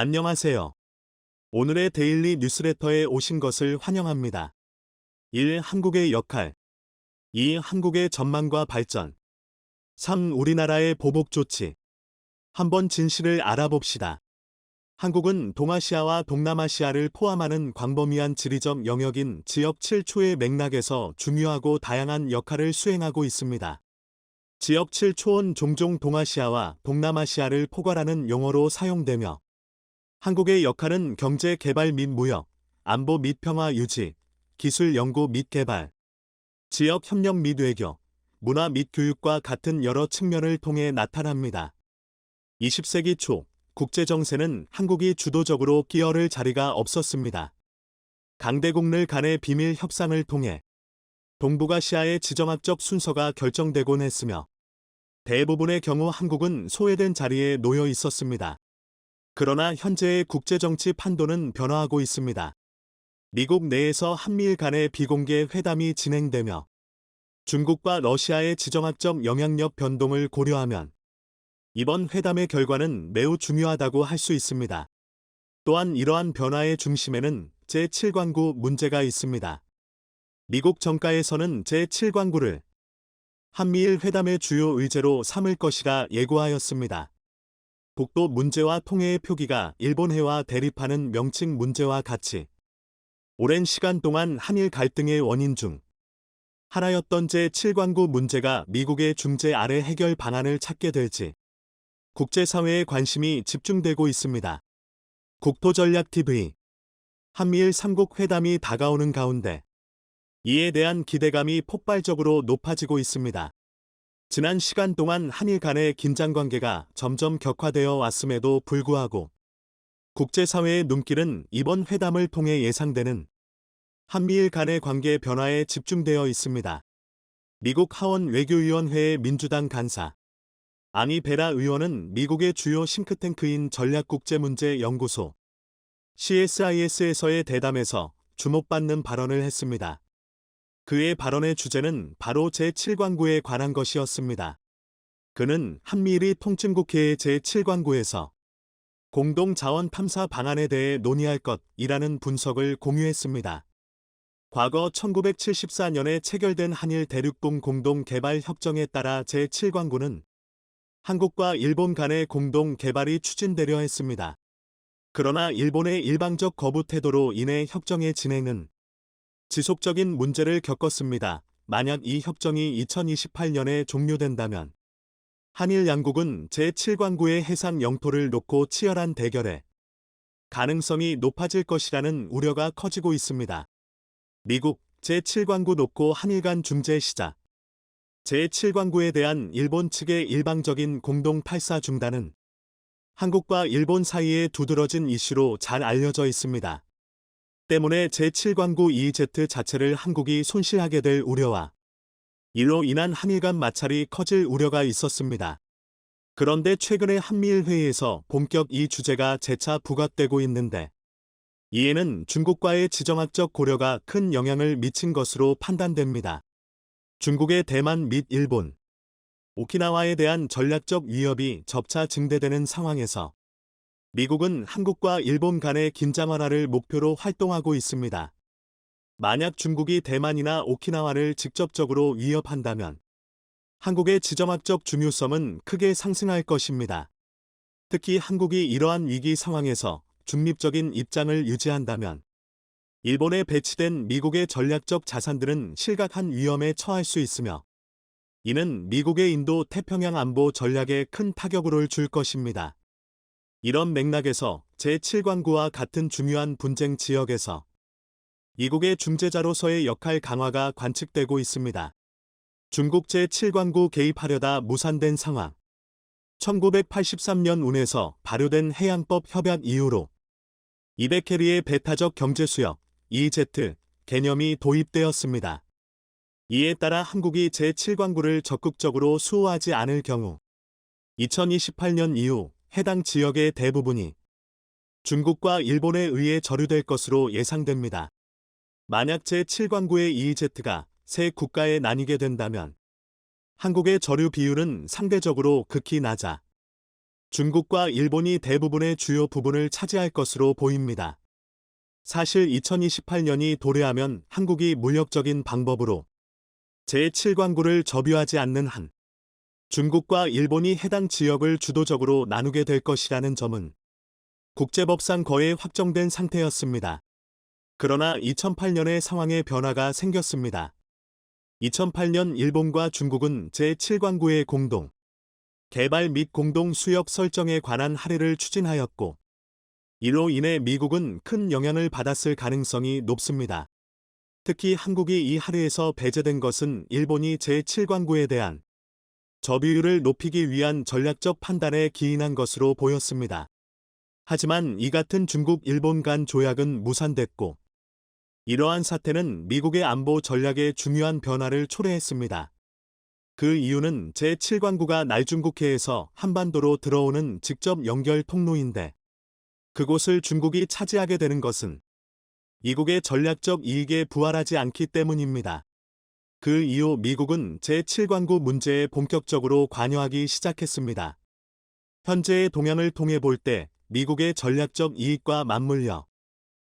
안녕하세요. 오늘의 데일리 뉴스레터에 오신 것을 환영합니다. 1. 한국의 역할. 2. 한국의 전망과 발전. 3. 우리나라의 보복 조치. 한번 진실을 알아봅시다. 한국은 동아시아와 동남아시아를 포함하는 광범위한 지리적 영역인 지역 7초의 맥락에서 중요하고 다양한 역할을 수행하고 있습니다. 지역 7초는 종종 동아시아와 동남아시아를 포괄하는 용어로 사용되며 한국의 역할은 경제 개발 및 무역, 안보 및 평화 유지, 기술 연구 및 개발, 지역 협력 및 외교, 문화 및 교육과 같은 여러 측면을 통해 나타납니다. 20세기 초 국제 정세는 한국이 주도적으로 끼어들 자리가 없었습니다. 강대국들 간의 비밀 협상을 통해 동북아시아의 지정학적 순서가 결정되곤 했으며 대부분의 경우 한국은 소외된 자리에 놓여 있었습니다. 그러나 현재의 국제정치 판도는 변화하고 있습니다. 미국 내에서 한미일 간의 비공개 회담이 진행되며 중국과 러시아의 지정학적 영향력 변동을 고려하면 이번 회담의 결과는 매우 중요하다고 할 수 있습니다. 또한 이러한 변화의 중심에는 제7광구 문제가 있습니다. 미국 정가에서는 제7광구를 한미일 회담의 주요 의제로 삼을 것이라 예고하였습니다. 북도 문제와 통해의 표기가 일본해와 대립하는 명칭 문제와 같이 오랜 시간 동안 한일 갈등의 원인 중 하나였던 제7광구 문제가 미국의 중재 아래 해결 방안을 찾게 될지 국제사회의 관심이 집중되고 있습니다. 국토전략TV 한미일 3국 회담이 다가오는 가운데 이에 대한 기대감이 폭발적으로 높아지고 있습니다. 지난 시간 동안 한일 간의 긴장관계가 점점 격화되어 왔음에도 불구하고 국제사회의 눈길은 이번 회담을 통해 예상되는 한미일 간의 관계 변화에 집중되어 있습니다. 미국 하원 외교위원회의 민주당 간사 아니 베라 의원은 미국의 주요 싱크탱크인 전략국제문제연구소 CSIS에서의 대담에서 주목받는 발언을 했습니다. 그의 발언의 주제는 바로 제7광구에 관한 것이었습니다. 그는 한미일이 통칭국회의 제7광구에서 공동자원 탐사 방안에 대해 논의할 것이라는 분석을 공유했습니다. 과거 1974년에 체결된 한일 대륙붕 공동개발협정에 따라 제7광구는 한국과 일본 간의 공동 개발이 추진되려 했습니다. 그러나 일본의 일방적 거부 태도로 인해 협정의 진행은 지속적인 문제를 겪었습니다. 만약 이 협정이 2028년에 종료된다면 한일 양국은 제7광구의 해상 영토를 놓고 치열한 대결에 가능성이 높아질 것이라는 우려가 커지고 있습니다. 미국 제7광구 놓고 한일 간 중재 시작. 제7광구에 대한 일본 측의 일방적인 공동 탈사 중단은 한국과 일본 사이에 두드러진 이슈로 잘 알려져 있습니다. 때문에 제7광구 EEZ 자체를 한국이 손실하게 될 우려와 이로 인한 한일 간 마찰이 커질 우려가 있었습니다. 그런데 최근에 한미일 회의에서 본격 이 주제가 재차 부각되고 있는데 이에는 중국과의 지정학적 고려가 큰 영향을 미친 것으로 판단됩니다. 중국의 대만 및 일본, 오키나와에 대한 전략적 위협이 접차 증대되는 상황에서 미국은 한국과 일본 간의 긴장 완화를 목표로 활동하고 있습니다. 만약 중국이 대만이나 오키나와를 직접적으로 위협한다면 한국의 지정학적 중요성은 크게 상승할 것입니다. 특히 한국이 이러한 위기 상황에서 중립적인 입장을 유지한다면 일본에 배치된 미국의 전략적 자산들은 심각한 위험에 처할 수 있으며 이는 미국의 인도 태평양 안보 전략에 큰 타격을 줄 것입니다. 이런 맥락에서 제7광구와 같은 중요한 분쟁 지역에서 미국의 중재자로서의 역할 강화가 관측되고 있습니다. 중국 제7광구 개입하려다 무산된 상황. 1983년 운에서 발효된 해양법 협약 이후로 200캐리의 배타적 경제수역 EEZ 개념이 도입되었습니다. 이에 따라 한국이 제7광구를 적극적으로 수호하지 않을 경우 2028년 이후 해당 지역의 대부분이 중국과 일본에 의해 저류될 것으로 예상됩니다. 만약 제7광구의 EEZ가 세 국가에 나뉘게 된다면 한국의 저류 비율은 상대적으로 극히 낮아 중국과 일본이 대부분의 주요 부분을 차지할 것으로 보입니다. 사실 2028년이 도래하면 한국이 물력적인 방법으로 제7광구를 접유하지 않는 한 중국과 일본이 해당 지역을 주도적으로 나누게 될 것이라는 점은 국제법상 거의 확정된 상태였습니다. 그러나 2008년에 상황의 변화가 생겼습니다. 2008년 일본과 중국은 제7광구의 공동 개발 및 공동 수역 설정에 관한 할애를 추진하였고, 이로 인해 미국은 큰 영향을 받았을 가능성이 높습니다. 특히 한국이 이 할애에서 배제된 것은 일본이 제7광구에 대한 접유율을 높이기 위한 전략적 판단에 기인한 것으로 보였습니다. 하지만 이 같은 중국-일본 간 조약은 무산됐고, 이러한 사태는 미국의 안보 전략에 중요한 변화를 초래했습니다. 그 이유는 제7광구가 날중국해에서 한반도로 들어오는 직접 연결 통로인데, 그곳을 중국이 차지하게 되는 것은 이국의 전략적 이익에 부합하지 않기 때문입니다. 그 이후 미국은 제7광구 문제에 본격적으로 관여하기 시작했습니다. 현재의 동향을 통해 볼 때 미국의 전략적 이익과 맞물려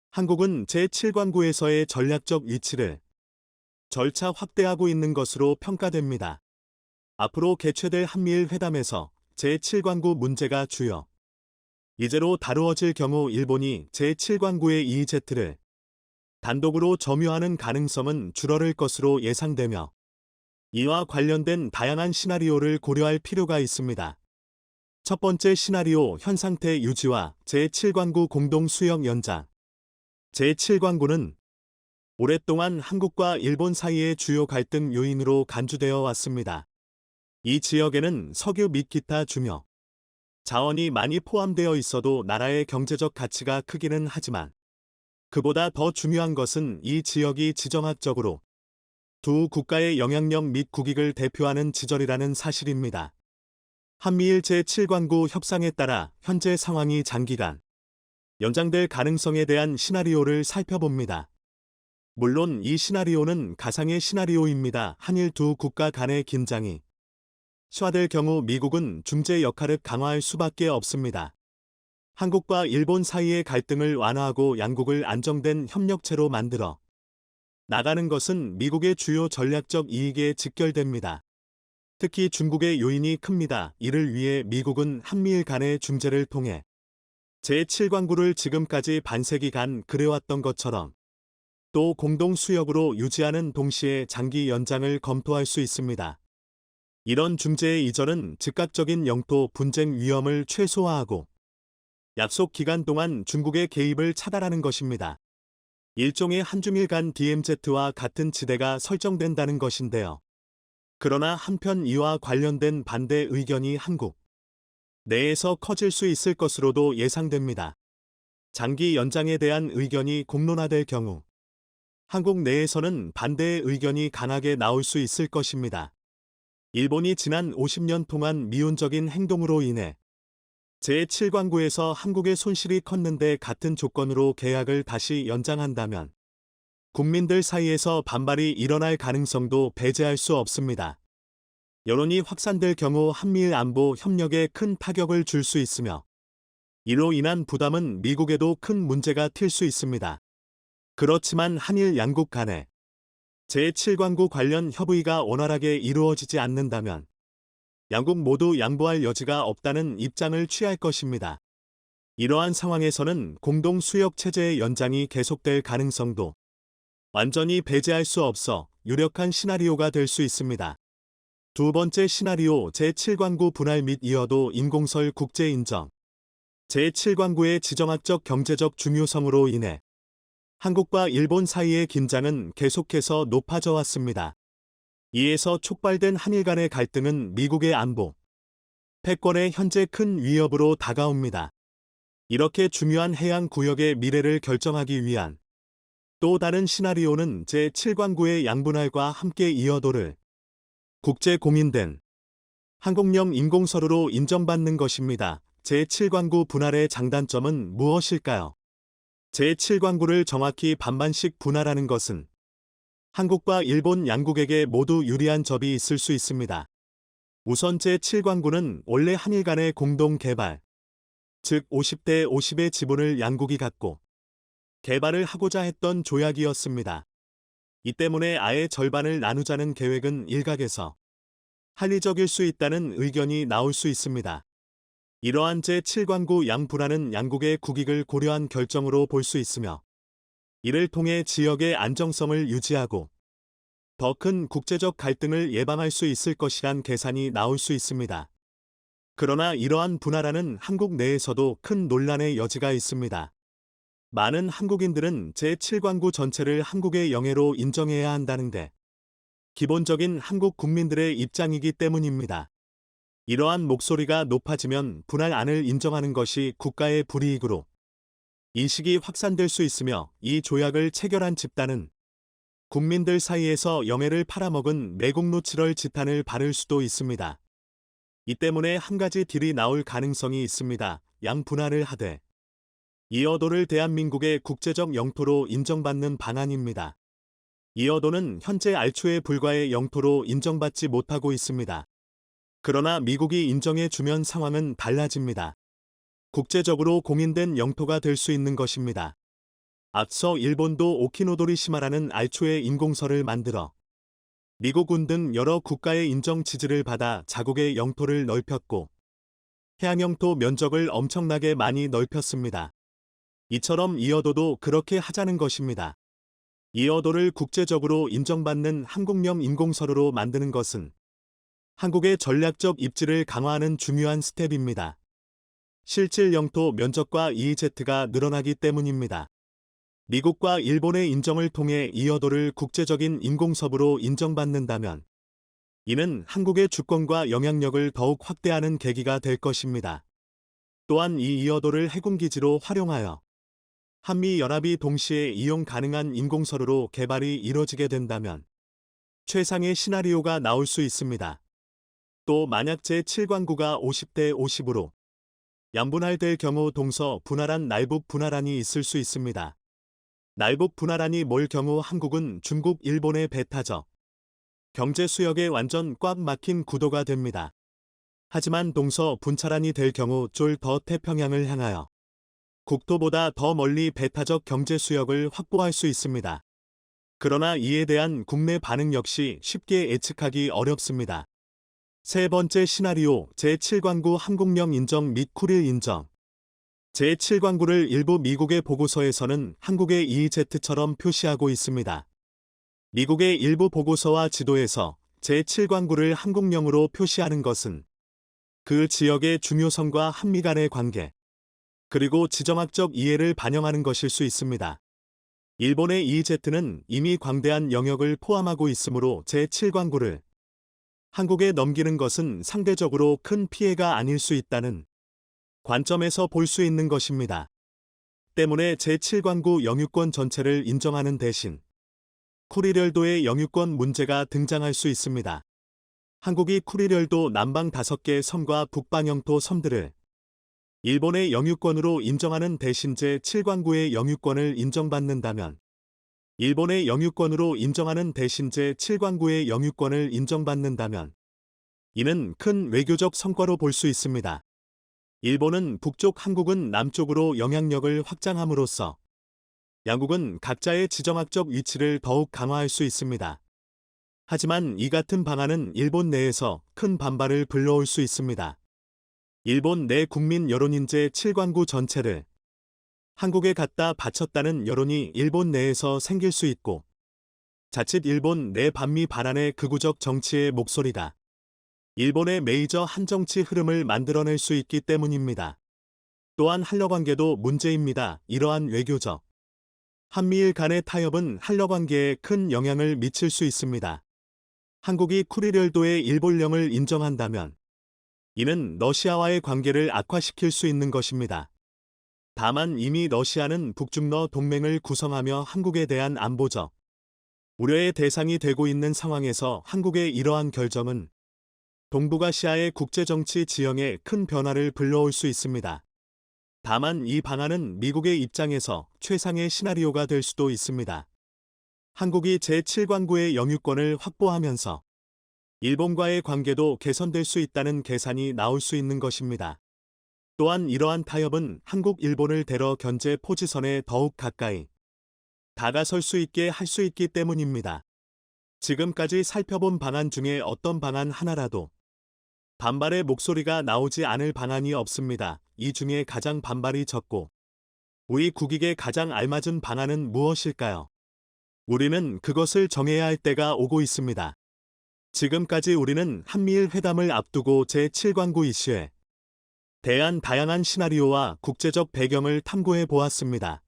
한국은 제7광구에서의 전략적 위치를 절차 확대하고 있는 것으로 평가됩니다. 앞으로 개최될 한미일 회담에서 제7광구 문제가 주요 이제로 다루어질 경우 일본이 제7광구의 EEZ를 단독으로 점유하는 가능성은 줄어들 것으로 예상되며, 이와 관련된 다양한 시나리오를 고려할 필요가 있습니다. 첫 번째 시나리오 현 상태 유지와 제7광구 공동 수역 연장. 제7광구는 오랫동안 한국과 일본 사이의 주요 갈등 요인으로 간주되어 왔습니다. 이 지역에는 석유 및 기타 중요 자원이 많이 포함되어 있어도 나라의 경제적 가치가 크기는 하지만, 그보다 더 중요한 것은 이 지역이 지정학적으로 두 국가의 영향력 및 국익을 대표하는 지절이라는 사실입니다. 한미일 제7광구 협상에 따라 현재 상황이 장기간 연장될 가능성에 대한 시나리오를 살펴봅니다. 물론 이 시나리오는 가상의 시나리오입니다. 한일 두 국가 간의 긴장이 심화될 경우 미국은 중재 역할을 강화할 수밖에 없습니다. 한국과 일본 사이의 갈등을 완화하고 양국을 안정된 협력체로 만들어 나가는 것은 미국의 주요 전략적 이익에 직결됩니다. 특히 중국의 요인이 큽니다. 이를 위해 미국은 한미일 간의 중재를 통해 제7광구를 지금까지 반세기간 그래왔던 것처럼 또 공동 수역으로 유지하는 동시에 장기 연장을 검토할 수 있습니다. 이런 중재의 이전은 즉각적인 영토 분쟁 위험을 최소화하고 약속 기간 동안 중국의 개입을 차단하는 것입니다. 일종의 한중일 간 DMZ와 같은 지대가 설정된다는 것인데요. 그러나 한편 이와 관련된 반대 의견이 한국 내에서 커질 수 있을 것으로도 예상됩니다. 장기 연장에 대한 의견이 공론화될 경우 한국 내에서는 반대의 의견이 강하게 나올 수 있을 것입니다. 일본이 지난 50년 동안 미온적인 행동으로 인해 제7광구에서 한국의 손실이 컸는데 같은 조건으로 계약을 다시 연장한다면 국민들 사이에서 반발이 일어날 가능성도 배제할 수 없습니다. 여론이 확산될 경우 한미일 안보 협력에 큰 타격을 줄 수 있으며, 이로 인한 부담은 미국에도 큰 문제가 될 수 있습니다. 그렇지만 한일 양국 간에 제7광구 관련 협의가 원활하게 이루어지지 않는다면 양국 모두 양보할 여지가 없다는 입장을 취할 것입니다. 이러한 상황에서는 공동 수역 체제의 연장이 계속될 가능성도 완전히 배제할 수 없어 유력한 시나리오가 될 수 있습니다. 두 번째 시나리오 제7광구 분할 및 이어도 인공설 국제 인정. 제7광구의 지정학적 경제적 중요성으로 인해 한국과 일본 사이의 긴장은 계속해서 높아져 왔습니다. 이에서 촉발된 한일 간의 갈등은 미국의 안보, 패권에 현재 큰 위협으로 다가옵니다. 이렇게 중요한 해양 구역의 미래를 결정하기 위한 또 다른 시나리오는 제7광구의 양분할과 함께 이어도를 국제 공인된 한국령 인공서류로 인정받는 것입니다. 제7광구 분할의 장단점은 무엇일까요? 제7광구를 정확히 반반씩 분할하는 것은 한국과 일본 양국에게 모두 유리한 점이 있을 수 있습니다. 우선 제7광구는 원래 한일 간의 공동 개발, 즉 50대 50의 지분을 양국이 갖고 개발을 하고자 했던 조약이었습니다. 이 때문에 아예 절반을 나누자는 계획은 일각에서 합리적일 수 있다는 의견이 나올 수 있습니다. 이러한 제7광구 양분할은 양국의 국익을 고려한 결정으로 볼 수 있으며 이를 통해 지역의 안정성을 유지하고 더 큰 국제적 갈등을 예방할 수 있을 것이란 계산이 나올 수 있습니다. 그러나 이러한 분할안은 한국 내에서도 큰 논란의 여지가 있습니다. 많은 한국인들은 제7광구 전체를 한국의 영해로 인정해야 한다는데 기본적인 한국 국민들의 입장이기 때문입니다. 이러한 목소리가 높아지면 분할안을 인정하는 것이 국가의 불이익으로 인식이 확산될 수 있으며 이 조약을 체결한 집단은 국민들 사이에서 영해를 팔아먹은 매국노 7월 지탄을 받을 수도 있습니다. 이 때문에 한 가지 딜이 나올 가능성이 있습니다. 양분할을 하되 이어도를 대한민국의 국제적 영토로 인정받는 방안입니다. 이어도는 현재 알초의 불과의 영토로 인정받지 못하고 있습니다. 그러나 미국이 인정해 주면 상황은 달라집니다. 국제적으로 공인된 영토가 될 수 있는 것입니다. 앞서 일본도 오키노도리시마라는 알초의 인공설을 만들어 미국군 등 여러 국가의 인정 지지를 받아 자국의 영토를 넓혔고 해양영토 면적을 엄청나게 많이 넓혔습니다. 이처럼 이어도도 그렇게 하자는 것입니다. 이어도를 국제적으로 인정받는 한국령 인공설으로 만드는 것은 한국의 전략적 입지를 강화하는 중요한 스텝입니다. 실질 영토 면적과 EEZ가 늘어나기 때문입니다. 미국과 일본의 인정을 통해 이어도를 국제적인 인공섭으로 인정받는다면 이는 한국의 주권과 영향력을 더욱 확대하는 계기가 될 것입니다. 또한 이 이어도를 해군기지로 활용하여 한미연합이 동시에 이용 가능한 인공서로로 개발이 이뤄지게 된다면 최상의 시나리오가 나올 수 있습니다. 또 만약 제7광구가 50대 50으로 양분할될 경우 동서 분할한 날북 분할안이 있을 수 있습니다. 날북 분할안이 몰 경우 한국은 중국, 일본의 배타적 경제 수역에 완전 꽉 막힌 구도가 됩니다. 하지만 동서 분찰안이 될 경우 쫄 더 태평양을 향하여 국토보다 더 멀리 배타적 경제 수역을 확보할 수 있습니다. 그러나 이에 대한 국내 반응 역시 쉽게 예측하기 어렵습니다. 세 번째 시나리오 제7광구 한국령 인정 및 쿠릴 인정. 제7광구를 일부 미국의 보고서에서는 한국의 EEZ처럼 표시하고 있습니다. 미국의 일부 보고서와 지도에서 제7광구를 한국령으로 표시하는 것은 그 지역의 중요성과 한미 간의 관계, 그리고 지정학적 이해를 반영하는 것일 수 있습니다. 일본의 EEZ는 이미 광대한 영역을 포함하고 있으므로 제7광구를 한국에 넘기는 것은 상대적으로 큰 피해가 아닐 수 있다는 관점에서 볼 수 있는 것입니다. 때문에 제7광구 영유권 전체를 인정하는 대신 쿠릴열도의 영유권 문제가 등장할 수 있습니다. 한국이 쿠릴열도 남방 5개 섬과 북방 영토 섬들을 일본의 영유권으로 인정하는 대신 제7광구의 영유권을 인정받는다면 일본의 영유권으로 인정하는 대신 제7광구의 영유권을 인정받는다면 이는 큰 외교적 성과로 볼 수 있습니다. 일본은 북쪽, 한국은 남쪽으로 영향력을 확장함으로써 양국은 각자의 지정학적 위치를 더욱 강화할 수 있습니다. 하지만 이 같은 방안은 일본 내에서 큰 반발을 불러올 수 있습니다. 일본 내 국민 여론인 제7광구 전체를 한국에 갖다 바쳤다는 여론이 일본 내에서 생길 수 있고 자칫 일본 내 반미 반환의 극우적 정치의 목소리가 일본의 메이저 한정치 흐름을 만들어낼 수 있기 때문입니다. 또한 한러관계도 문제입니다. 이러한 외교적 한미일 간의 타협은 한러관계에 큰 영향을 미칠 수 있습니다. 한국이 쿠릴열도의 일본령을 인정한다면 이는 러시아와의 관계를 악화시킬 수 있는 것입니다. 다만 이미 러시아는 북중러 동맹을 구성하며 한국에 대한 안보적 우려의 대상이 되고 있는 상황에서 한국의 이러한 결정은 동북아시아의 국제정치 지형에 큰 변화를 불러올 수 있습니다. 다만 이 방안은 미국의 입장에서 최상의 시나리오가 될 수도 있습니다. 한국이 제7광구의 영유권을 확보하면서 일본과의 관계도 개선될 수 있다는 계산이 나올 수 있는 것입니다. 또한 이러한 타협은 한국, 일본을 대러 견제 포지선에 더욱 가까이 다가설 수 있게 할 수 있기 때문입니다. 지금까지 살펴본 방안 중에 어떤 방안 하나라도 반발의 목소리가 나오지 않을 방안이 없습니다. 이 중에 가장 반발이 적고 우리 국익에 가장 알맞은 방안은 무엇일까요? 우리는 그것을 정해야 할 때가 오고 있습니다. 지금까지 우리는 한미일 회담을 앞두고 제7광구 이슈에 대한 다양한 시나리오와 국제적 배경을 탐구해 보았습니다.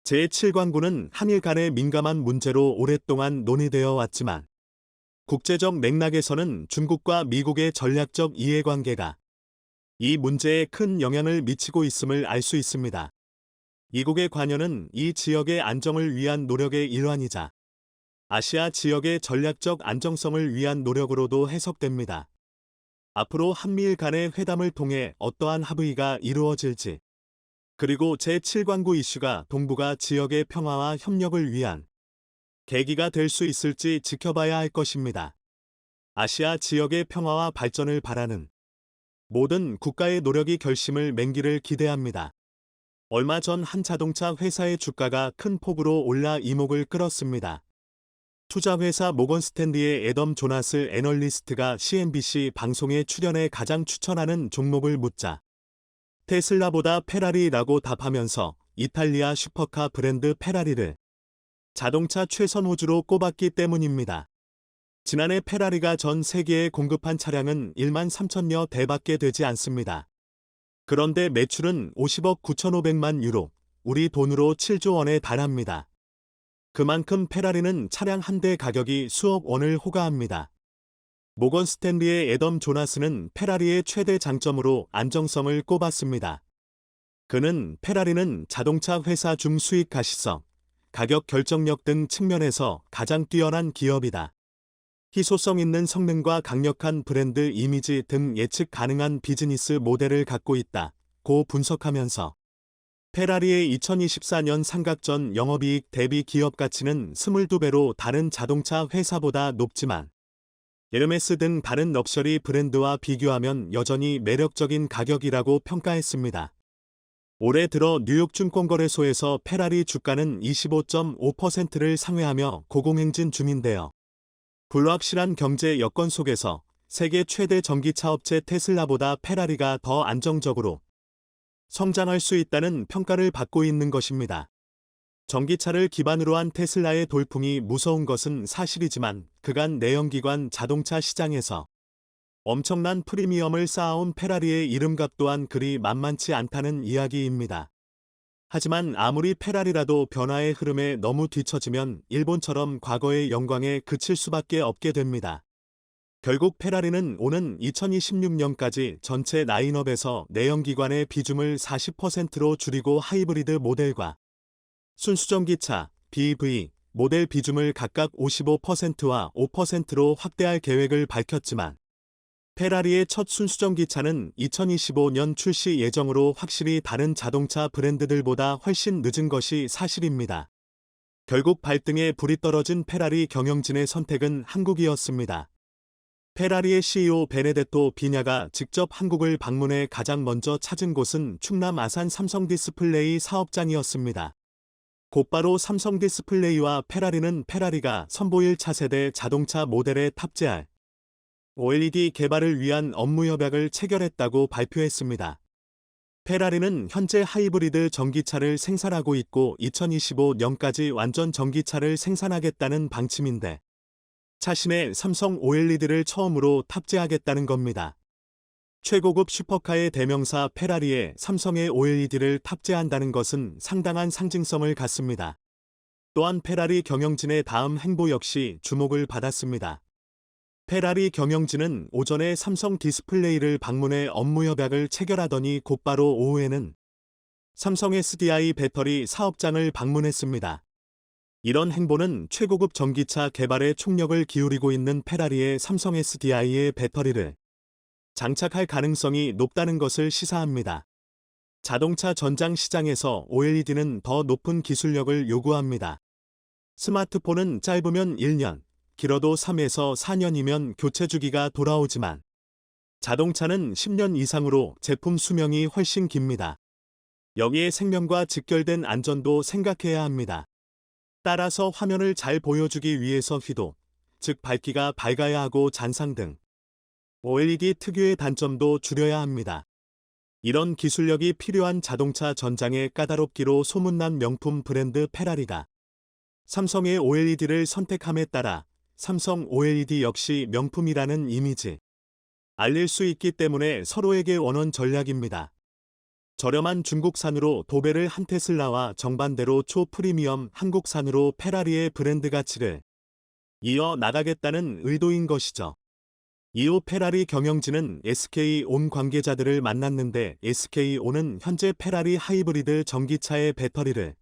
제7광구는 한일 간의 민감한 문제로 오랫동안 논의되어 왔지만 국제적 맥락에서는 중국과 미국의 전략적 이해관계가 이 문제에 큰 영향을 미치고 있음을 알 수 있습니다. 이국의 관여는 이 지역의 안정을 위한 노력의 일환이자 아시아 지역의 전략적 안정성을 위한 노력으로도 해석됩니다. 앞으로 한미일 간의 회담을 통해 어떠한 합의가 이루어질지, 그리고 제7광구 이슈가 동북아 지역의 평화와 협력을 위한 계기가 될 수 있을지 지켜봐야 할 것입니다. 아시아 지역의 평화와 발전을 바라는 모든 국가의 노력이 결심을 맹기를 기대합니다. 얼마 전 한 자동차 회사의 주가가 큰 폭으로 올라 이목을 끌었습니다. 투자회사 모건 스탠리의 애덤 조나스 애널리스트가 CNBC 방송에 출연해 가장 추천하는 종목을 묻자 테슬라보다 페라리라고 답하면서 이탈리아 슈퍼카 브랜드 페라리를 자동차 최선 호주로 꼽았기 때문입니다. 지난해 페라리가 전 세계에 공급한 차량은 1만 3천여 대밖에 되지 않습니다. 그런데 매출은 50억 9,500만 유로, 우리 돈으로 7조 원에 달합니다. 그만큼 페라리는 차량 한 대 가격이 수억 원을 호가합니다. 모건 스탠리의 애덤 조나스는 페라리의 최대 장점으로 안정성을 꼽았습니다. 그는 페라리는 자동차 회사 중 수익 가시성, 가격 결정력 등 측면에서 가장 뛰어난 기업이다. 희소성 있는 성능과 강력한 브랜드 이미지 등 예측 가능한 비즈니스 모델을 갖고 있다. 고 분석하면서 페라리의 2024년 상각전 영업이익 대비 기업 가치는 22배로 다른 자동차 회사보다 높지만 에르메스 등 다른 럭셔리 브랜드와 비교하면 여전히 매력적인 가격이라고 평가했습니다. 올해 들어 뉴욕 증권거래소에서 페라리 주가는 25.5%를 상회하며 고공행진 중인데요. 불확실한 경제 여건 속에서 세계 최대 전기차 업체 테슬라보다 페라리가 더 안정적으로 성장할 수 있다는 평가를 받고 있는 것입니다. 전기차를 기반으로 한 테슬라의 돌풍이 무서운 것은 사실이지만 그간 내연기관 자동차 시장에서 엄청난 프리미엄을 쌓아온 페라리의 이름값 또한 그리 만만치 않다는 이야기입니다. 하지만 아무리 페라리라도 변화의 흐름에 너무 뒤처지면 일본처럼 과거의 영광에 그칠 수밖에 없게 됩니다. 결국 페라리는 오는 2026년까지 전체 라인업에서 내연기관의 비중을 40%로 줄이고 하이브리드 모델과 순수전기차, BEV 모델 비중을 각각 55%와 5%로 확대할 계획을 밝혔지만 페라리의 첫 순수전기차는 2025년 출시 예정으로 확실히 다른 자동차 브랜드들보다 훨씬 늦은 것이 사실입니다. 결국 발등에 불이 떨어진 페라리 경영진의 선택은 한국이었습니다. 페라리의 CEO 베네데토 비냐가 직접 한국을 방문해 가장 먼저 찾은 곳은 충남 아산 삼성디스플레이 사업장이었습니다. 곧바로 삼성디스플레이와 페라리가 선보일 차세대 자동차 모델에 탑재할 OLED 개발을 위한 업무 협약을 체결했다고 발표했습니다. 페라리는 현재 하이브리드 전기차를 생산하고 있고 2025년까지 완전 전기차를 생산하겠다는 방침인데 자신의 삼성 OLED를 처음으로 탑재하겠다는 겁니다. 최고급 슈퍼카의 대명사 페라리에 삼성의 OLED를 탑재한다는 것은 상당한 상징성을 갖습니다. 또한 페라리 경영진의 다음 행보 역시 주목을 받았습니다. 페라리 경영진은 오전에 삼성 디스플레이를 방문해 업무 협약을 체결하더니 곧바로 오후에는 삼성 SDI 배터리 사업장을 방문했습니다. 이런 행보는 최고급 전기차 개발에 총력을 기울이고 있는 페라리의 삼성 SDI의 배터리를 장착할 가능성이 높다는 것을 시사합니다. 자동차 전장 시장에서 OLED는 더 높은 기술력을 요구합니다. 스마트폰은 짧으면 1년, 길어도 3에서 4년이면 교체 주기가 돌아오지만 자동차는 10년 이상으로 제품 수명이 훨씬 깁니다. 여기에 생명과 직결된 안전도 생각해야 합니다. 따라서 화면을 잘 보여주기 위해서 휘도, 즉 밝기가 밝아야 하고 잔상 등 OLED 특유의 단점도 줄여야 합니다. 이런 기술력이 필요한 자동차 전장에 까다롭기로 소문난 명품 브랜드 페라리가 삼성의 OLED를 선택함에 따라 삼성 OLED 역시 명품이라는 이미지 알릴 수 있기 때문에 서로에게 원원 전략입니다. 저렴한 중국산으로 도배를 한 테슬라와 정반대로 초프리미엄 한국산으로 페라리의 브랜드 가치를 이어 나가겠다는 의도인 것이죠. 이후 페라리 경영진은 SK온 관계자들을 만났는데 SK온은 현재 페라리 하이브리드 전기차의 배터리를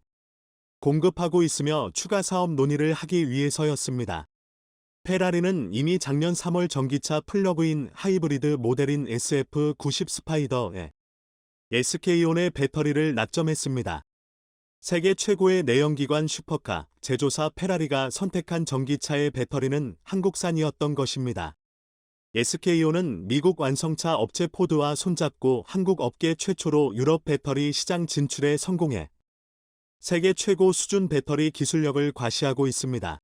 공급하고 있으며 추가 사업 논의를 하기 위해서였습니다. 페라리는 이미 작년 3월 전기차 플러그인 하이브리드 모델인 SF90 스파이더에 SK온의 배터리를 납점했습니다. 세계 최고의 내연기관 슈퍼카 제조사 페라리가 선택한 전기차의 배터리는 한국산이었던 것입니다. SK온은 미국 완성차 업체 포드와 손잡고 한국 업계 최초로 유럽 배터리 시장 진출에 성공해 세계 최고 수준 배터리 기술력을 과시하고 있습니다.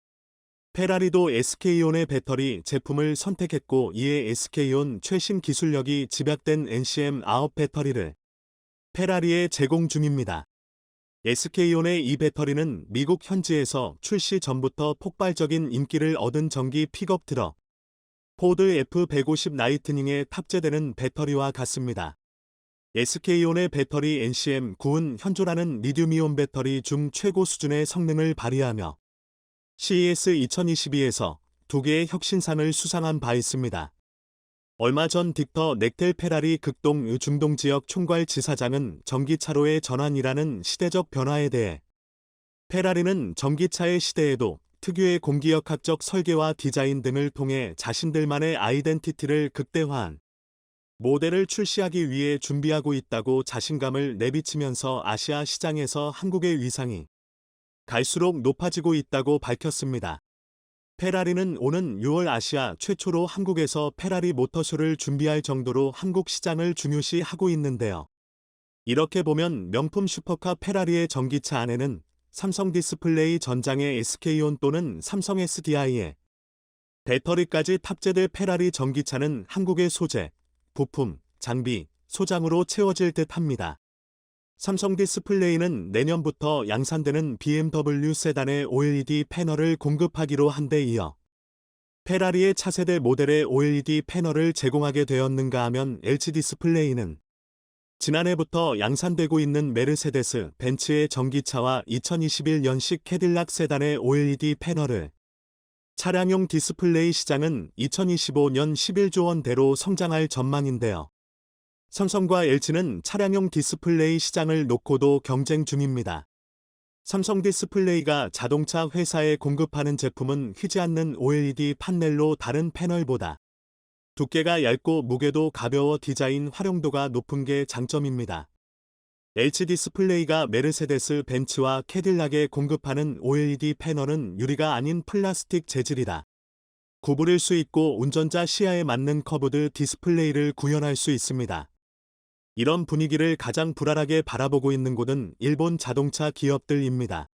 페라리도 SK온의 배터리 제품을 선택했고 이에 SK온 최신 기술력이 집약된 NCM9 배터리를 페라리에 제공 중입니다. SK온의 이 배터리는 미국 현지에서 출시 전부터 폭발적인 인기를 얻은 전기 픽업 트럭 포드 F150 라이트닝에 탑재되는 배터리와 같습니다. SK온의 배터리 NCM9은 현존하는 리튬이온 배터리 중 최고 수준의 성능을 발휘하며 CES 2022에서 2개의 혁신상을 수상한 바 있습니다. 얼마 전 딕터 넥텔 페라리 극동 중동 지역 총괄 지사장은 전기차로의 전환이라는 시대적 변화에 대해 페라리는 전기차의 시대에도 특유의 공기역학적 설계와 디자인 등을 통해 자신들만의 아이덴티티를 극대화한 모델을 출시하기 위해 준비하고 있다고 자신감을 내비치면서 아시아 시장에서 한국의 위상이 갈수록 높아지고 있다고 밝혔습니다. 페라리는 오는 6월 아시아 최초로 한국에서 페라리 모터쇼를 준비할 정도로 한국 시장을 중요시하고 있는데요. 이렇게 보면 명품 슈퍼카 페라리의 전기차 안에는 삼성 디스플레이 전장의 SK온 또는 삼성 SDI에 배터리까지 탑재될 페라리 전기차는 한국의 소재, 부품, 장비, 소장으로 채워질 듯 합니다. 삼성 디스플레이는 내년부터 양산되는 BMW 세단의 OLED 패널을 공급하기로 한 데 이어 페라리의 차세대 모델의 OLED 패널을 제공하게 되었는가 하면 LG 디스플레이는 지난해부터 양산되고 있는 메르세데스 벤츠의 전기차와 2021년식 캐딜락 세단의 OLED 패널을 차량용 디스플레이 시장은 2025년 11조 원대로 성장할 전망인데요. 삼성과 LG는 차량용 디스플레이 시장을 놓고도 경쟁 중입니다. 삼성 디스플레이가 자동차 회사에 공급하는 제품은 휘지 않는 OLED 판넬로 다른 패널보다 두께가 얇고 무게도 가벼워 디자인 활용도가 높은 게 장점입니다. LG 디스플레이가 메르세데스 벤츠와 캐딜락에 공급하는 OLED 패널은 유리가 아닌 플라스틱 재질이다. 구부릴 수 있고 운전자 시야에 맞는 커브드 디스플레이를 구현할 수 있습니다. 이런 분위기를 가장 불안하게 바라보고 있는 곳은 일본 자동차 기업들입니다.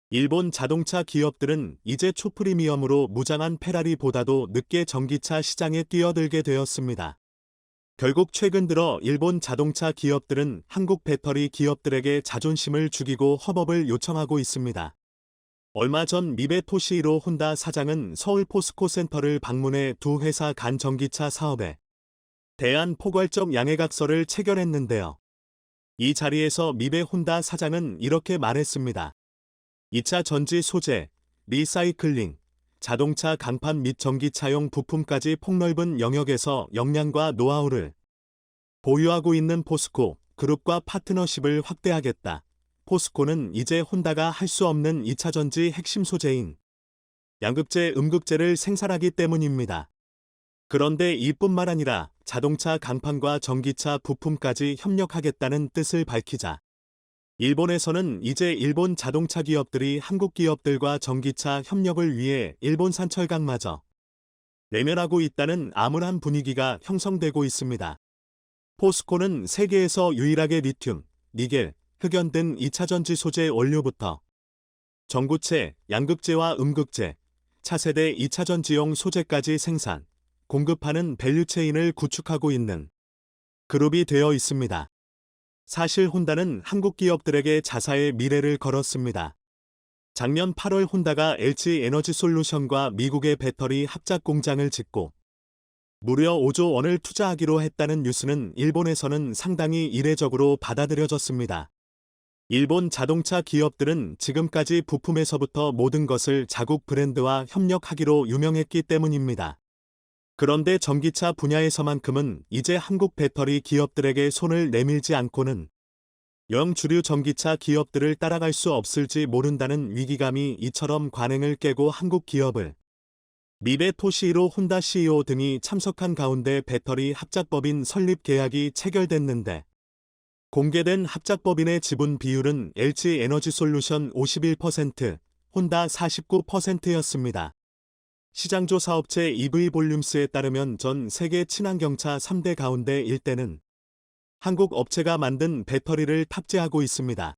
일본 자동차 기업들은 이제 초프리미엄으로 무장한 페라리보다도 늦게 전기차 시장에 뛰어들게 되었습니다. 결국 최근 들어 일본 자동차 기업들은 한국 배터리 기업들에게 자존심을 죽이고 협업을 요청하고 있습니다. 얼마 전 미베 토시히로 혼다 사장은 서울 포스코 센터를 방문해 두 회사 간 전기차 사업에 대한 포괄적 양해각서를 체결했는데요. 이 자리에서 미베 혼다 사장은 이렇게 말했습니다. 2차 전지 소재, 리사이클링, 자동차 강판 및 전기차용 부품까지 폭넓은 영역에서 역량과 노하우를 보유하고 있는 포스코 그룹과 파트너십을 확대하겠다. 포스코는 이제 혼다가 할 수 없는 2차 전지 핵심 소재인 양극재, 음극재를 생산하기 때문입니다. 그런데 이뿐만 아니라 자동차 강판과 전기차 부품까지 협력하겠다는 뜻을 밝히자 일본에서는 이제 일본 자동차 기업들이 한국 기업들과 전기차 협력을 위해 일본산 철강마저 내면하고 있다는 암울한 분위기가 형성되고 있습니다. 포스코는 세계에서 유일하게 리튬, 니켈, 흑연 등 2차전지 소재 원료부터 전구체, 양극재와 음극재, 차세대 2차전지용 소재까지 생산, 공급하는 밸류체인을 구축하고 있는 그룹이 되어 있습니다. 사실 혼다는 한국 기업들에게 자사의 미래를 걸었습니다. 작년 8월 혼다가 LG 에너지 솔루션과 미국의 배터리 합작 공장을 짓고 무려 5조 원을 투자하기로 했다는 뉴스는 일본에서는 상당히 이례적으로 받아들여졌습니다. 일본 자동차 기업들은 지금까지 부품에서부터 모든 것을 자국 브랜드와 협력하기로 유명했기 때문입니다. 그런데 전기차 분야에서만큼은 이제 한국 배터리 기업들에게 손을 내밀지 않고는 영주류 전기차 기업들을 따라갈 수 없을지 모른다는 위기감이 이처럼 관행을 깨고 한국 기업을 미베 토시히로 혼다 CEO 등이 참석한 가운데 배터리 합작법인 설립 계약이 체결됐는데 공개된 합작법인의 지분 비율은 LG 에너지 솔루션 51%, 혼다 49%였습니다. 시장조사 업체 EV볼륨스에 따르면 전 세계 친환경차 3대 가운데 1대는 한국 업체가 만든 배터리를 탑재하고 있습니다.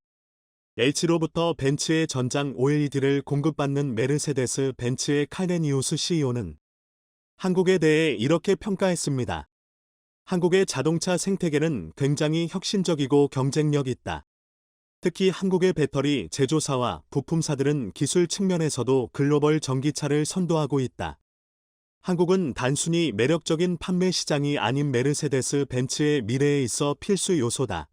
H로부터 벤츠의 전장 OLED를 공급받는 메르세데스 벤츠의 칼레니우스 CEO는 한국에 대해 이렇게 평가했습니다. 한국의 자동차 생태계는 굉장히 혁신적이고 경쟁력 있다. 특히 한국의 배터리 제조사와 부품사들은 기술 측면에서도 글로벌 전기차를 선도하고 있다. 한국은 단순히 매력적인 판매 시장이 아닌 메르세데스 벤츠의 미래에 있어 필수 요소다.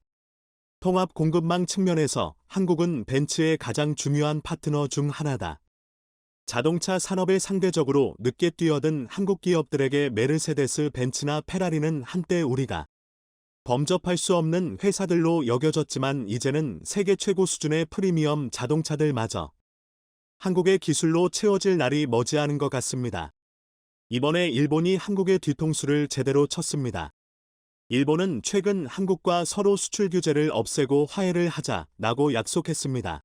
통합 공급망 측면에서 한국은 벤츠의 가장 중요한 파트너 중 하나다. 자동차 산업에 상대적으로 늦게 뛰어든 한국 기업들에게 메르세데스 벤츠나 페라리는 한때 우리가 범접할 수 없는 회사들로 여겨졌지만 이제는 세계 최고 수준의 프리미엄 자동차들마저 한국의 기술로 채워질 날이 머지않은 것 같습니다. 이번에 일본이 한국의 뒤통수를 제대로 쳤습니다. 일본은 최근 한국과 서로 수출 규제를 없애고 화해를 하자라고 약속했습니다.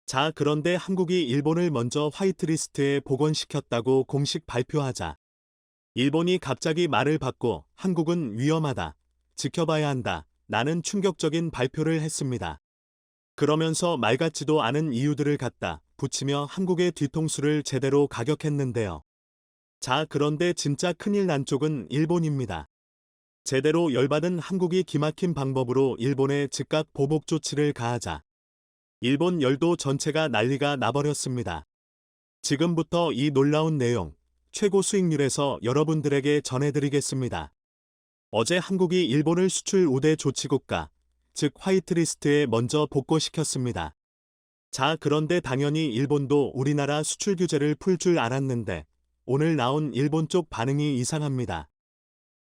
자, 그런데 한국이 일본을 먼저 화이트리스트에 복원시켰다고 공식 발표하자 일본이 갑자기 말을 바꿔 한국은 위험하다, 지켜봐야 한다, 라는 충격적인 발표를 했습니다. 그러면서 말 같지도 않은 이유들을 갖다 붙이며 한국의 뒤통수를 제대로 가격했는데요. 자, 그런데 진짜 큰일 난 쪽은 일본입니다. 제대로 열받은 한국이 기막힌 방법으로 일본에 즉각 보복 조치를 가하자 일본 열도 전체가 난리가 나버렸습니다. 지금부터 이 놀라운 내용, 최고 수익률에서 여러분들에게 전해드리겠습니다. 어제 한국이 일본을 수출 우대 조치국가, 즉 화이트리스트에 먼저 복구시켰습니다. 자, 그런데 당연히 일본도 우리나라 수출 규제를 풀 줄 알았는데 오늘 나온 일본 쪽 반응이 이상합니다.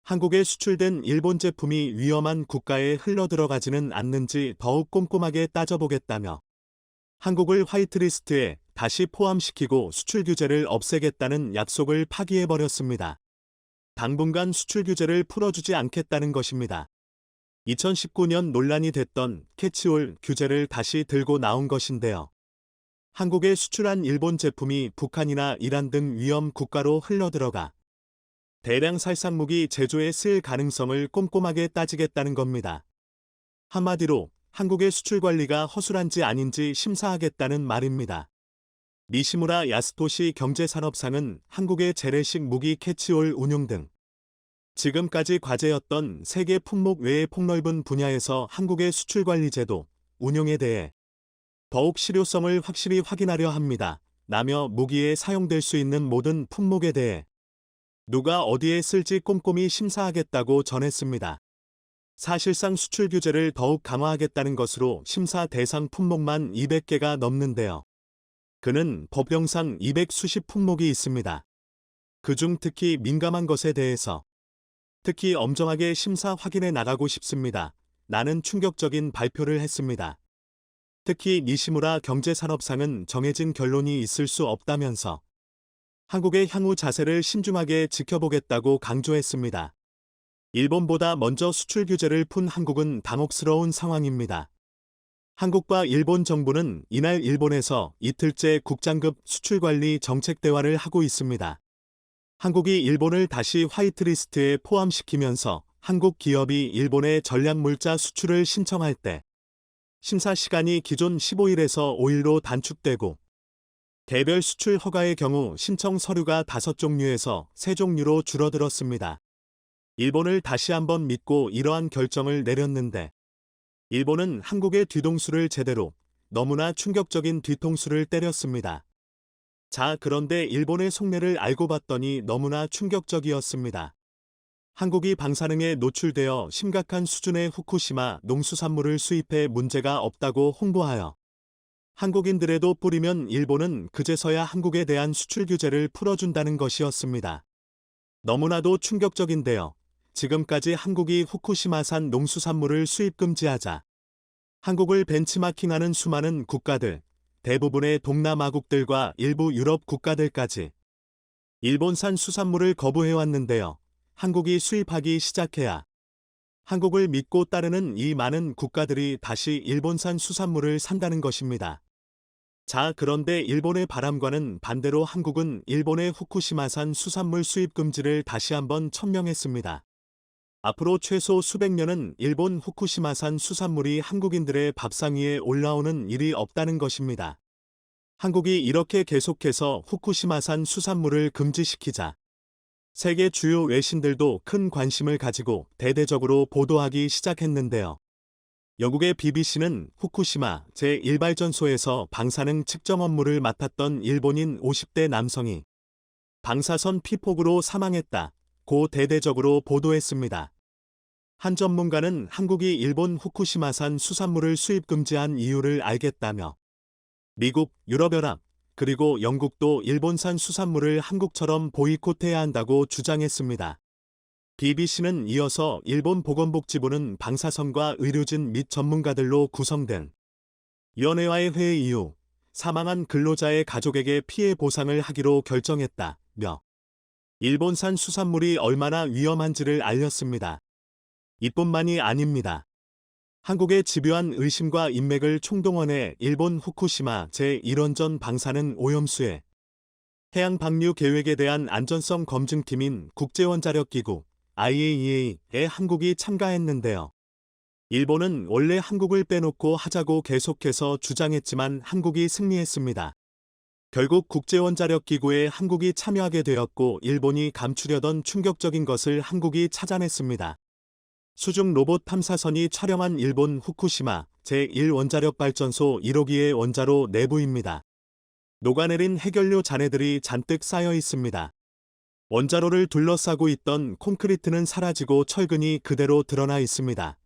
한국에 수출된 일본 제품이 위험한 국가에 흘러들어가지는 않는지 더욱 꼼꼼하게 따져보겠다며 한국을 화이트리스트에 다시 포함시키고 수출 규제를 없애겠다는 약속을 파기해버렸습니다. 당분간 수출 규제를 풀어주지 않겠다는 것입니다. 2019년 논란이 됐던 캐치올 규제를 다시 들고 나온 것인데요. 한국에 수출한 일본 제품이 북한이나 이란 등 위험 국가로 흘러들어가 대량 살상무기 제조에 쓰일 가능성을 꼼꼼하게 따지겠다는 겁니다. 한마디로 한국의 수출 관리가 허술한지 아닌지 심사하겠다는 말입니다. 니시무라 야스토시 경제산업상은 한국의 재래식 무기 캐치올 운용 등 지금까지 과제였던 세계 품목 외의 폭넓은 분야에서 한국의 수출 관리 제도, 운용에 대해 더욱 실효성을 확실히 확인하려 합니다. 라며 무기에 사용될 수 있는 모든 품목에 대해 누가 어디에 쓸지 꼼꼼히 심사하겠다고 전했습니다. 사실상 수출 규제를 더욱 강화하겠다는 것으로 심사 대상 품목만 200개가 넘는데요. 그는 법령상 200수십 품목이 있습니다. 그중 특히 민감한 것에 대해서 특히 엄정하게 심사 확인해 나가고 싶습니다. 라는 충격적인 발표를 했습니다. 특히 니시무라 경제산업상은 정해진 결론이 있을 수 없다면서 한국의 향후 자세를 신중하게 지켜보겠다고 강조했습니다. 일본보다 먼저 수출 규제를 푼 한국은 당혹스러운 상황입니다. 한국과 일본 정부는 이날 일본에서 이틀째 국장급 수출관리 정책 대화를 하고 있습니다. 한국이 일본을 다시 화이트리스트에 포함시키면서 한국 기업이 일본의 전략물자 수출을 신청할 때 심사 시간이 기존 15일에서 5일로 단축되고 개별 수출 허가의 경우 신청 서류가 5종류에서 3종류로 줄어들었습니다. 일본을 다시 한번 믿고 이러한 결정을 내렸는데 일본은 한국의 뒤통수를 제대로 너무나 충격적인 뒤통수를 때렸습니다. 자, 그런데 일본의 속내를 알고 봤더니 너무나 충격적이었습니다. 한국이 방사능에 노출되어 심각한 수준의 후쿠시마 농수산물을 수입해 문제가 없다고 홍보하여 한국인들에도 뿌리면 일본은 그제서야 한국에 대한 수출 규제를 풀어준다는 것이었습니다. 너무나도 충격적인데요. 지금까지 한국이 후쿠시마산 농수산물을 수입 금지하자 한국을 벤치마킹하는 수많은 국가들, 대부분의 동남아국들과 일부 유럽 국가들까지 일본산 수산물을 거부해왔는데요. 한국이 수입하기 시작해야 한국을 믿고 따르는 이 많은 국가들이 다시 일본산 수산물을 산다는 것입니다. 자, 그런데 일본의 바람과는 반대로 한국은 일본의 후쿠시마산 수산물 수입 금지를 다시 한번 천명했습니다. 앞으로 최소 수백 년은 일본 후쿠시마산 수산물이 한국인들의 밥상 위에 올라오는 일이 없다는 것입니다. 한국이 이렇게 계속해서 후쿠시마산 수산물을 금지시키자 세계 주요 외신들도 큰 관심을 가지고 대대적으로 보도하기 시작했는데요. 영국의 BBC는 후쿠시마 제1발전소에서 방사능 측정 업무를 맡았던 일본인 50대 남성이 방사선 피폭으로 사망했다고 대대적으로 보도했습니다. 한 전문가는 한국이 일본 후쿠시마산 수산물을 수입 금지한 이유를 알겠다며 미국, 유럽연합, 그리고 영국도 일본산 수산물을 한국처럼 보이콧해야 한다고 주장했습니다. BBC는 이어서 일본 보건복지부는 방사선과 의료진 및 전문가들로 구성된 위원회와의 회의 이후 사망한 근로자의 가족에게 피해 보상을 하기로 결정했다며 일본산 수산물이 얼마나 위험한지를 알렸습니다. 이뿐만이 아닙니다. 한국의 집요한 의심과 인맥을 총동원해 일본 후쿠시마 제1원전 방사능 오염수의 해양 방류 계획에 대한 안전성 검증팀인 국제원자력기구 IAEA에 한국이 참가했는데요. 일본은 원래 한국을 빼놓고 하자고 계속해서 주장했지만 한국이 승리했습니다. 결국 국제원자력기구에 한국이 참여하게 되었고 일본이 감추려던 충격적인 것을 한국이 찾아냈습니다. 수중 로봇 탐사선이 촬영한 일본 후쿠시마 제1원자력발전소 1호기의 원자로 내부입니다. 녹아내린 해결료 잔해들이 잔뜩 쌓여 있습니다. 원자로를 둘러싸고 있던 콘크리트는 사라지고 철근이 그대로 드러나 있습니다.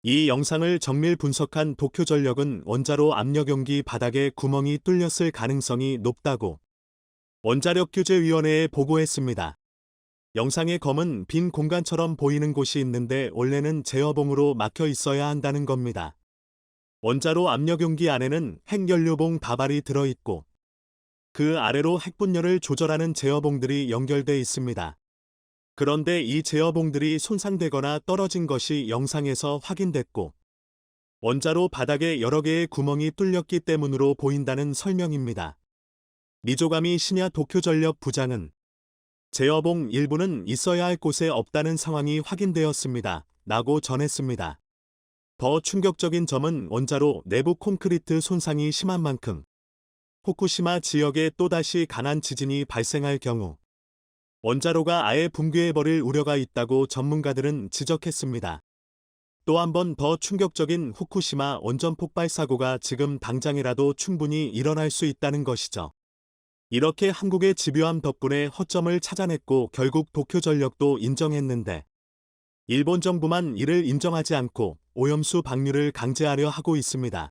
이 영상을 정밀 분석한 도쿄전력은 원자로 압력용기 바닥에 구멍이 뚫렸을 가능성이 높다고 원자력규제위원회에 보고했습니다. 영상의 검은 빈 공간처럼 보이는 곳이 있는데 원래는 제어봉으로 막혀 있어야 한다는 겁니다. 원자로 압력용기 안에는 핵연료봉 다발이 들어있고 그 아래로 핵분열을 조절하는 제어봉들이 연결돼 있습니다. 그런데 이 제어봉들이 손상되거나 떨어진 것이 영상에서 확인됐고 원자로 바닥에 여러 개의 구멍이 뚫렸기 때문으로 보인다는 설명입니다. 미조가미 시냐 도쿄전력 부장은 제어봉 일부는 있어야 할 곳에 없다는 상황이 확인되었습니다. 라고 전했습니다. 더 충격적인 점은 원자로 내부 콘크리트 손상이 심한 만큼 후쿠시마 지역에 또다시 강한 지진이 발생할 경우 원자로가 아예 붕괴해버릴 우려가 있다고 전문가들은 지적했습니다. 또 한 번 더 충격적인 후쿠시마 원전 폭발 사고가 지금 당장이라도 충분히 일어날 수 있다는 것이죠. 이렇게 한국의 집요함 덕분에 허점을 찾아냈고 결국 도쿄전력도 인정했는데 일본 정부만 이를 인정하지 않고 오염수 방류를 강제하려 하고 있습니다.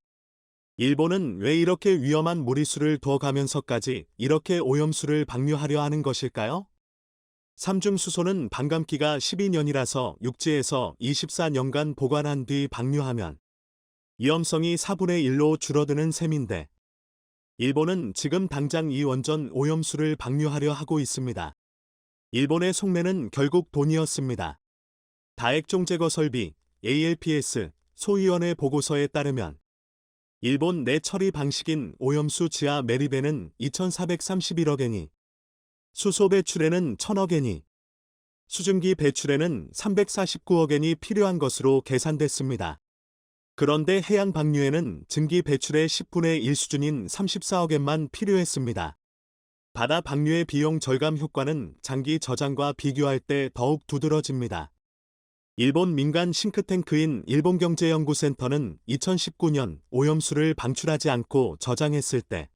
일본은 왜 이렇게 위험한 무리수를 더 가면서까지 이렇게 오염수를 방류하려 하는 것일까요? 삼중수소는 반감기가 12년이라서 육지에서 24년간 보관한 뒤 방류하면 위험성이 4분의 1로 줄어드는 셈인데 일본은 지금 당장 이 원전 오염수를 방류하려 하고 있습니다. 일본의 속내는 결국 돈이었습니다. 다액종 제거 설비 ALPS 소위원회 보고서에 따르면 일본 내 처리 방식인 오염수 지하 매립에는 2,431억 엔이, 수소 배출에는 1,000억 엔이, 수증기 배출에는 349억 엔이 필요한 것으로 계산됐습니다. 그런데 해양 방류에는 증기 배출의 10분의 1 수준인 34억 엔만 필요했습니다. 바다 방류의 비용 절감 효과는 장기 저장과 비교할 때 더욱 두드러집니다. 일본 민간 싱크탱크인 일본경제연구센터는 2019년 오염수를 방출하지 않고 저장했을 때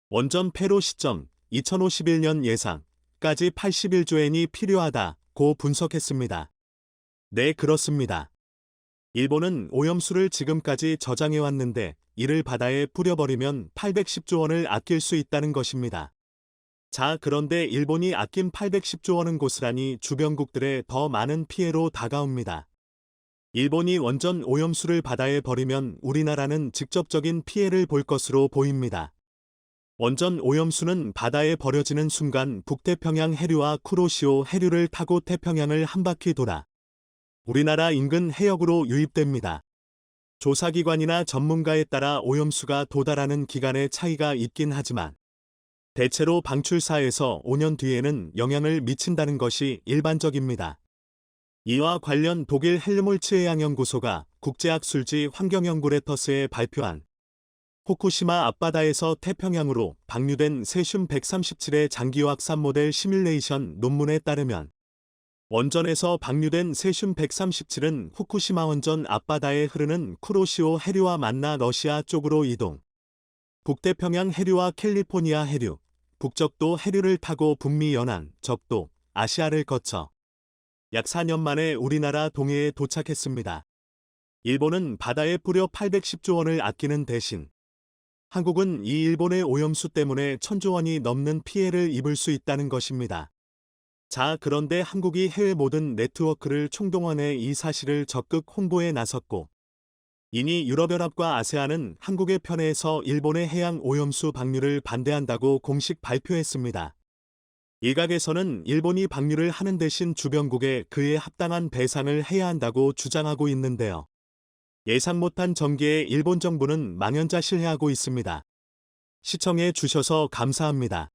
원전 폐로 시점 2051년 예상까지 81조 엔이 필요하다고 분석했습니다. 네, 그렇습니다. 일본은 오염수를 지금까지 저장해왔는데 이를 바다에 뿌려버리면 810조 원을 아낄 수 있다는 것입니다. 자, 그런데 일본이 아낀 810조 원은 고스란히 주변국들의 더 많은 피해로 다가옵니다. 일본이 원전 오염수를 바다에 버리면 우리나라는 직접적인 피해를 볼 것으로 보입니다. 원전 오염수는 바다에 버려지는 순간 북태평양 해류와 쿠로시오 해류를 타고 태평양을 한 바퀴 돌아 우리나라 인근 해역으로 유입됩니다. 조사기관이나 전문가에 따라 오염수가 도달하는 기간의 차이가 있긴 하지만 대체로 방출사에서 5년 뒤에는 영향을 미친다는 것이 일반적입니다. 이와 관련 독일 헬무홀츠 해양연구소가 국제학술지 환경연구레터스에 발표한 후쿠시마 앞바다에서 태평양으로 방류된 세슘 137의 장기화학 모델 시뮬레이션 논문에 따르면 원전에서 방류된 세슘 137은 후쿠시마 원전 앞바다에 흐르는 쿠로시오 해류와 만나 러시아 쪽으로 이동, 북태평양 해류와 캘리포니아 해류, 북적도 해류를 타고 북미 연안, 적도, 아시아를 거쳐 약 4년 만에 우리나라 동해에 도착했습니다. 일본은 바다에 뿌려 810조 원을 아끼는 대신 한국은 이 일본의 오염수 때문에 1,000조 원이 넘는 피해를 입을 수 있다는 것입니다. 자, 그런데 한국이 해외 모든 네트워크를 총동원해 이 사실을 적극 홍보에 나섰고 이니 유럽연합과 아세안은 한국의 편에서 일본의 해양 오염수 방류를 반대한다고 공식 발표했습니다. 일각에서는 일본이 방류를 하는 대신 주변국에 그에 합당한 배상을 해야 한다고 주장하고 있는데요. 예상 못한 전개에 일본 정부는 망연자실해하고 있습니다. 시청해 주셔서 감사합니다.